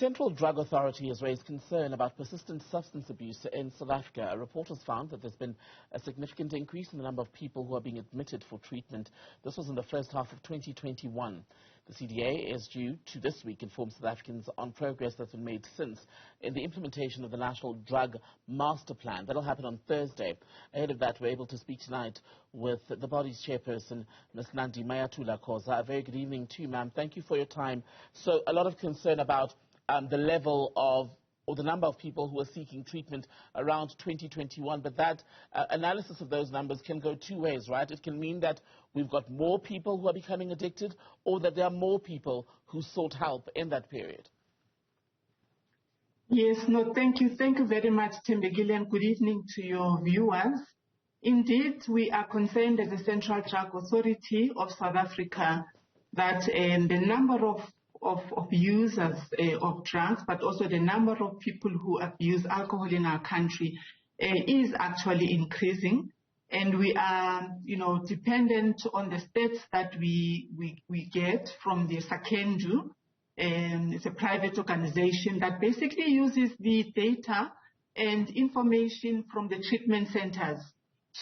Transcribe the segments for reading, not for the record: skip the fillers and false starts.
Central Drug Authority has raised concern about persistent substance abuse in South Africa. A report has found that there's been a significant increase in the number of people who are being admitted for treatment. This was in the first half of 2021. The CDA is due to this week inform South Africans on progress that's been made since in the implementation of the National Drug Master Plan. That'll happen on Thursday. Ahead of that, we're able to speak tonight with the body's chairperson, Ms. Nandi Mayathula Khoza. A very good evening to you, ma'am. Thank you for your time. So a lot of concern about the level of, or the number of people who are seeking treatment around 2021, but that analysis of those numbers can go two ways, right? It can mean that we've got more people who are becoming addicted, or that there are more people who sought help in that period. Yes, no, thank you. Thank you very much, Tembegile, and good evening to your viewers. Indeed, we are concerned as the Central Drug Authority of South Africa that the number of users of drugs, but also the number of people who abuse alcohol in our country is actually increasing. And we are, dependent on the stats that we get from the Sakendu. It's a private organization that basically uses the data and information from the treatment centers.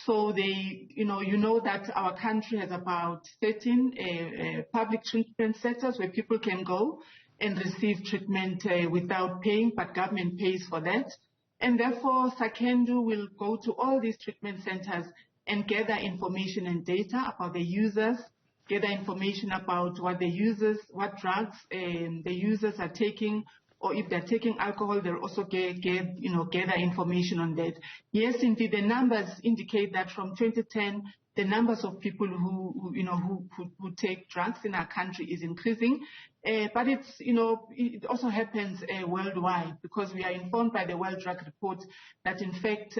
So they, you know that our country has about 13 public treatment centers where people can go and receive treatment without paying, but government pays for that. And therefore, Sakendu will go to all these treatment centers and gather information and data about the users, gather information about what drugs the users are taking, or if they're taking alcohol, they'll also gather information on that. Yes, indeed, the numbers indicate that from 2010, the numbers of people who take drugs in our country is increasing. But it also happens worldwide, because we are informed by the World Drug Report that in fact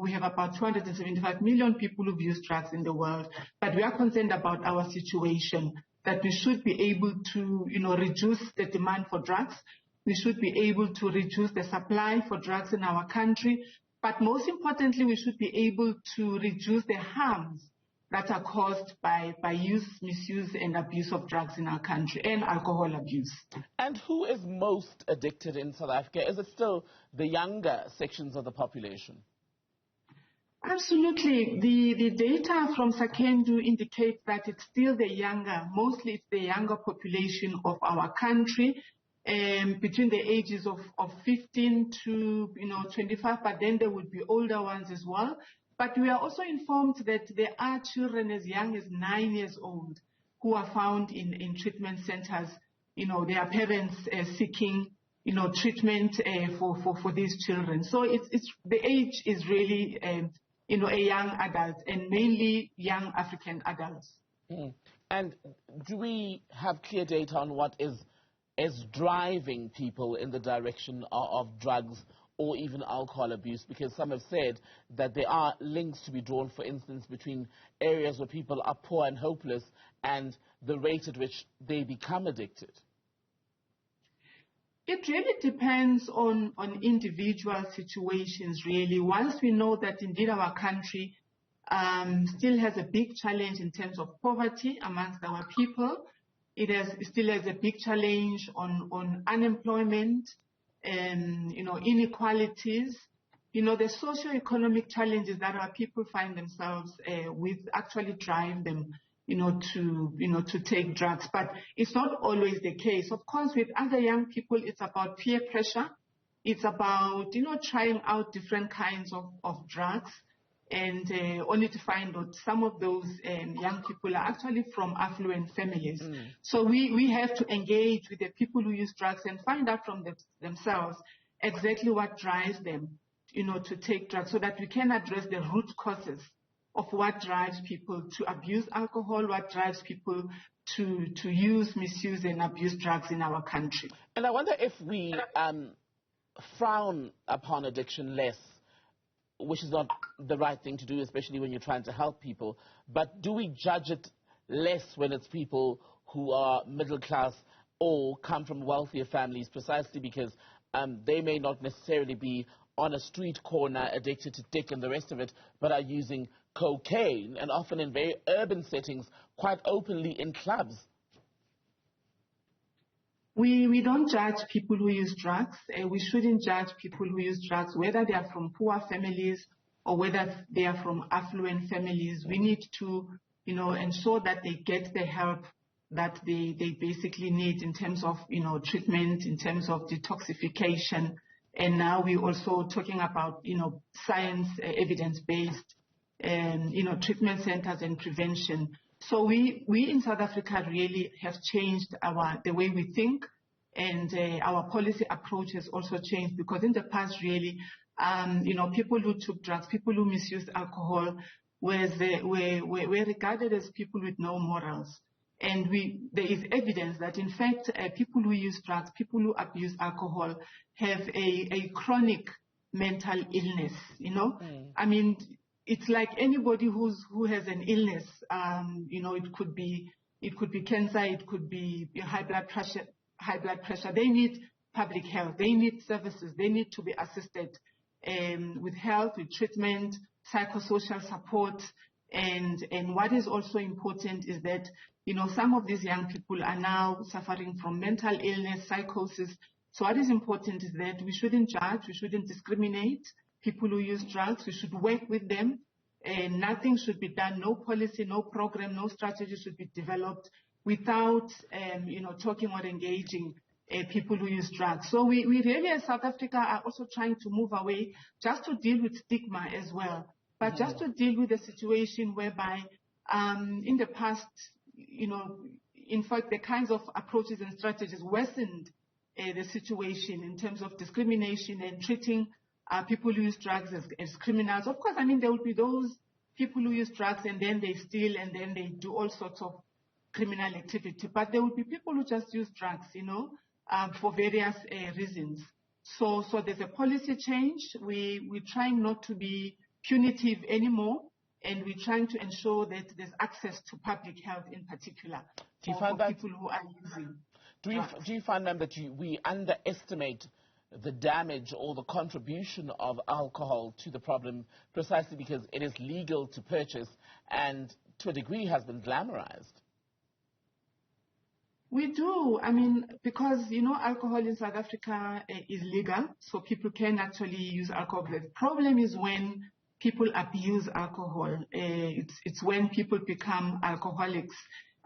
we have about 275 million people who use drugs in the world. But we are concerned about our situation, that we should be able to reduce the demand for drugs. We should be able to reduce the supply for drugs in our country. But most importantly, we should be able to reduce the harms that are caused by use, misuse, and abuse of drugs in our country, and alcohol abuse. And who is most addicted in South Africa? Is it still the younger sections of the population? Absolutely. The data from Sakendu indicates that it's still mostly it's the younger population of our country, between the ages of 15 to 25, but then there would be older ones as well. But we are also informed that there are children as young as 9 years old who are found in treatment centers, their parents seeking treatment for these children. So it's the age is really a young adult, and mainly young African adults. And do we have clear data on what is driving people in the direction of drugs or even alcohol abuse? Because some have said that there are links to be drawn, for instance, between areas where people are poor and hopeless and the rate at which they become addicted. It really depends on individual situations, really. Once we know that indeed our country still has a big challenge in terms of poverty amongst our people, it still has a big challenge on unemployment and, inequalities. The socio-economic challenges that our people find themselves with actually drive them, to take drugs. But it's not always the case. Of course, with other young people, it's about peer pressure. It's about, trying out different kinds of drugs. And only to find out some of those young people are actually from affluent families. So we have to engage with the people who use drugs and find out from themselves exactly what drives them, to take drugs, so that we can address the root causes of what drives people to abuse alcohol, what drives people to use, misuse, and abuse drugs in our country. And I wonder if we frown upon addiction less, which is not the right thing to do, especially when you're trying to help people. But do we judge it less when it's people who are middle class or come from wealthier families, precisely because they may not necessarily be on a street corner addicted to dick and the rest of it, but are using cocaine, and often in very urban settings, quite openly in clubs? We don't judge people who use drugs. We shouldn't judge people who use drugs, whether they are from poor families or whether they are from affluent families. We need to, ensure that they get the help that they basically need in terms of, treatment, in terms of detoxification. And now we're also talking about, science, evidence-based, treatment centers and prevention. So we in South Africa really have changed the way we think, and our policy approach has also changed, because in the past really, people who took drugs, people who misused alcohol were regarded as people with no morals. And there is evidence that in fact people who use drugs, people who abuse alcohol have a chronic mental illness, I mean, it's like anybody who has an illness, it could be cancer, it could be high blood pressure. They need public health. They need services. They need to be assisted with health, with treatment, psychosocial support. And what is also important is that, some of these young people are now suffering from mental illness, psychosis. So what is important is that we shouldn't judge, we shouldn't discriminate people who use drugs. We should work with them, and nothing should be done, no policy, no program, no strategy should be developed without, talking or engaging people who use drugs. So we really as South Africa are also trying to move away just to deal with stigma as well, but just to deal with the situation whereby in the past, in fact, the kinds of approaches and strategies worsened the situation in terms of discrimination and treating people who use drugs as criminals. Of course, I mean, there will be those people who use drugs and then they steal and then they do all sorts of criminal activity. But there will be people who just use drugs, for various reasons. So there's a policy change. We're trying not to be punitive anymore, and we're trying to ensure that there's access to public health in particular for people who are using drugs. Do you find that we underestimate the damage or the contribution of alcohol to the problem precisely because it is legal to purchase and to a degree has been glamorized? We do. I mean, because, alcohol in South Africa is legal, so people can actually use alcohol. The problem is when people abuse alcohol. It's when people become alcoholics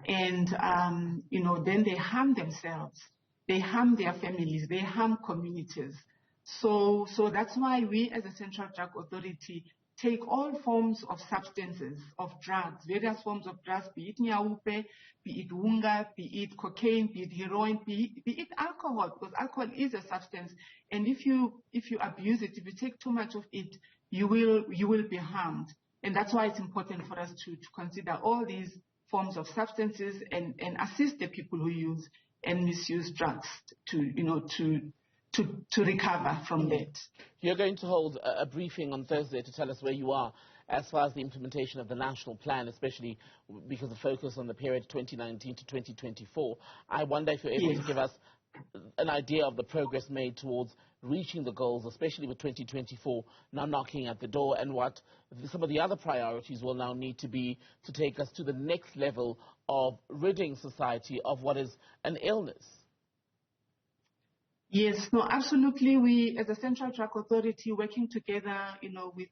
and, then they harm themselves. They harm their families. They harm communities. So that's why we as a Central Drug Authority take all forms of substances, of drugs, various forms of drugs, be it nyaupe, be it wunga, be it cocaine, be it heroin, be it alcohol, because alcohol is a substance. And if you abuse it, if you take too much of it, you will be harmed. And that's why it's important for us to consider all these forms of substances and assist the people who use and misuse drugs to recover from that. You're going to hold a briefing on Thursday to tell us where you are as far as the implementation of the national plan, especially because of focus on the period 2019 to 2024. I wonder if you're able to give us an idea of the progress made towards reaching the goals, especially with 2024 now knocking at the door, and what some of the other priorities will now need to be to take us to the next level of ridding society of what is an illness. Yes, no, absolutely. We, as a Central Drug Authority, working together, with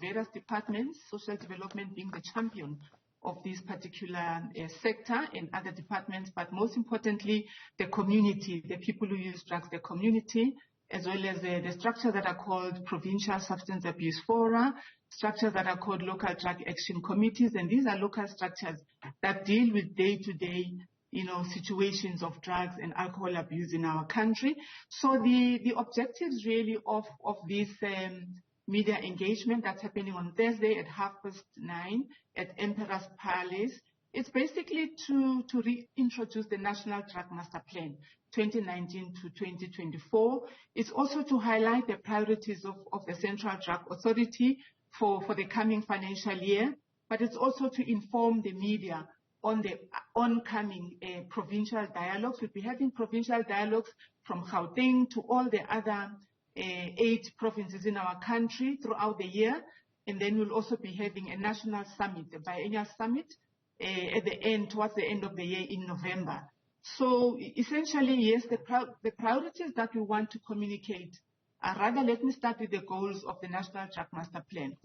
various departments, social development being the champion of this particular sector and other departments, but most importantly, the community, the people who use drugs, the community, as well as the structures that are called provincial substance abuse fora, structures that are called local drug action committees, and these are local structures that deal with day-to-day situations of drugs and alcohol abuse in our country. So the objectives really of this media engagement that's happening on Thursday at 9:30 at Emperor's Palace, it's basically to reintroduce the National Drug Master Plan 2019 to 2024. It's also to highlight the priorities of the Central Drug Authority for the coming financial year, but it's also to inform the media on the oncoming provincial dialogues. We'll be having provincial dialogues from Gauteng to all the other 8 provinces in our country throughout the year. And then we'll also be having a national summit, a biennial summit, towards the end of the year in November. So essentially, yes, the priorities that we want to communicate are rather, let me start with the goals of the National Drug Master Plan.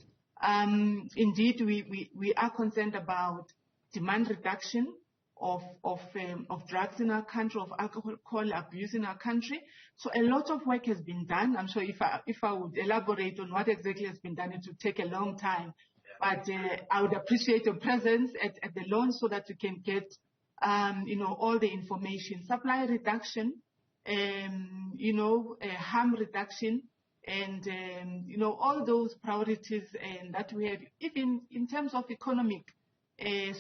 Indeed, we are concerned about demand reduction of drugs in our country, of alcohol abuse in our country. So a lot of work has been done. I'm sure if I would elaborate on what exactly has been done, it would take a long time. But I would appreciate your presence at the launch so that we can get all the information. Supply reduction, harm reduction, and all those priorities that we have, even in terms of economic.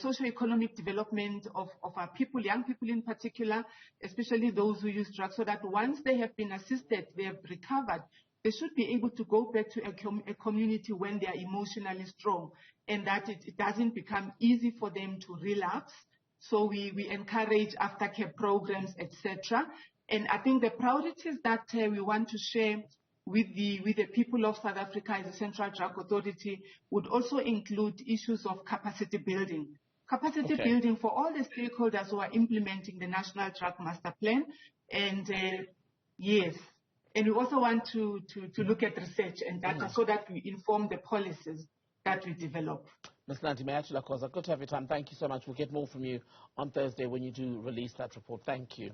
Socio-economic development of our people, young people in particular, especially those who use drugs, so that once they have been assisted, they have recovered, they should be able to go back to a community when they are emotionally strong, and that it doesn't become easy for them to relapse. So we encourage aftercare programs, etc. And I think the priorities that we want to share with the people of South Africa as a Central Drug Authority would also include issues of capacity building. Capacity building for all the stakeholders who are implementing the National Drug Master Plan. And yes, and we also want to look at research and data so that we inform the policies that we develop. Ms. Nandi Mayathula Khoza, good to have your time. Thank you so much. We'll get more from you on Thursday when you do release that report. Thank you.